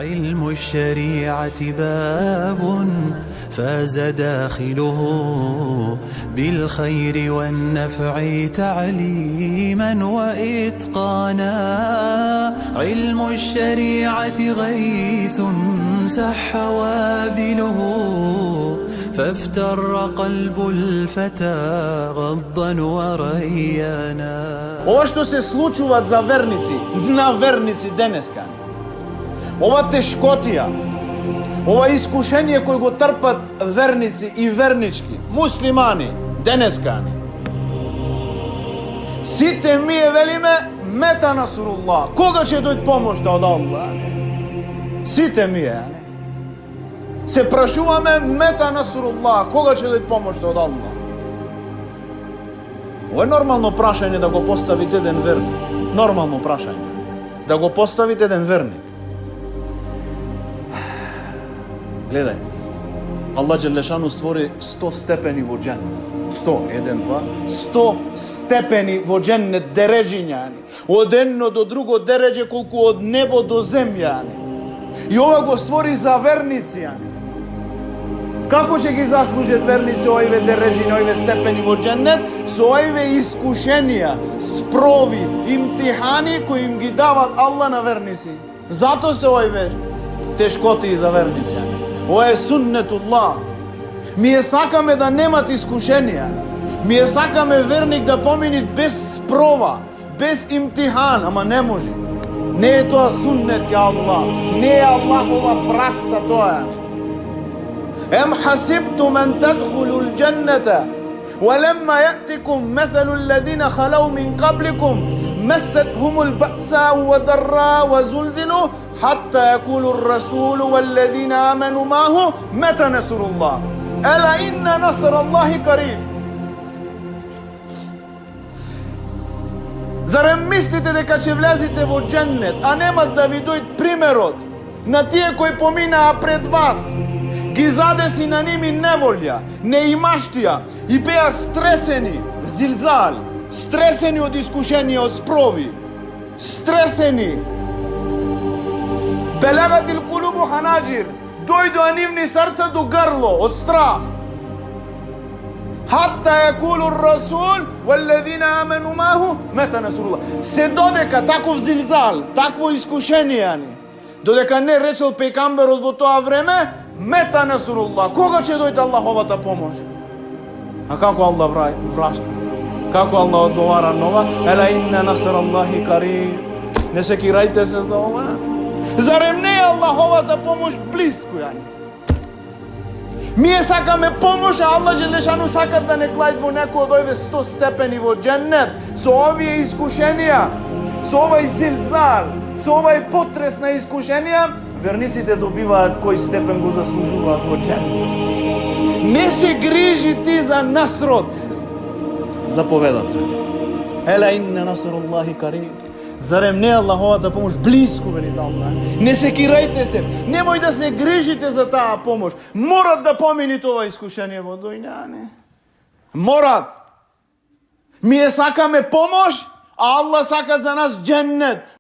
علم الشريعة باب فاز داخله بالخير والنفع تعليما وإتقانا. علم الشريعة غيث سح وابله فافتر قلب الفتى غضا وريانا. Ovo što se slučuva za vernici, na vernici deneskani, ova teškotija, ova iskušenje koje go trpat vernici i vernički, muslimani, deneskani. Site mi je velime, meta nasrullah. Koga će dojt pomoć da od Allah? Site mi je. Se prašuvame, meta nasrullah. Koga će dojt pomoć da od Allah? Ovo je normalno prašanje da go postavite jedan vernik. Normalno prašanje. Da go postavite jedan vernik. Gledaj, Allah Đelešanu stvori 100 stepeni vo džennet. 100, 1, 2, 100 stepeni vo džennet deređinjani. Od jedno do drugo deređe koliko od nebo do zemljani. I ova go stvori za vernicijani. Kako će gi zaslužiti vernici ove deređine, ove stepeni vo džennet? S ove iskušenja, sprovi, imtihani koji im gi dava Allah na vernici. Zato se ove teškoti za vernicijani. Ovo je sunnetullah. Mi je sakame da nemat iskušenja. Mi je sakame vernik da pominit bez sprova, bez imtihan, ama ne može. Ne je to sunnet ke Allah. Ne je Allahova praksa to je. Em hasibtum an tadkhulu al-jannata ولما يأتكم مثل الذين خلوا من قبلكم مستهم البأساء والضراء وزلزلوا حتى يقول الرسول والذين آمنوا معه متى نصر الله ألا إن نصر الله قريب. Zarem mislite дека ќе влезете во džennet, a нема да ви дојд примерот на тие кои поминаа пред вас? Ги задеси на ними неволја, неимаштија и беа стресени, зилзал, стресени од искушенија, од спрови, стресени. Белагатил кулубу ханаджир, дојдоа нивни срца до грло од страф. Хатта јакулу расул валлазина амену маху мета насрулlah. Се додека таков зилзал, такво искушение, додека не речел пејгамберот во тоа време, мета насрулlah. Кога ќе дојде Аллаховата помош? А како Аллах врашта? Како Аллах одговара нова? Ела инна наср Аллахи кариб. Не секирајте се за ова. Зарем не е Аллаховата помош близко, јани? Ние сакаме помош, а Аллах Джелешану сака да не клајд во некој од овие 100 степени во дженнет, со овие искушенија, со овај зилзал, со овај потрес на искушенија, верниците добиваат кој степен го заслужуваат во дженнет. Не се грижи ти за насрот. Заповедата. Ела инна насруллахи кариб. Зарем не Аллаховата помош близко, вели Allah. Не секирајте се, немој да се грижите за таа помош. Морат да помините ова искушение во дуња, не? Морат. Ние сакаме помош, а Allah сака за нас дженнет.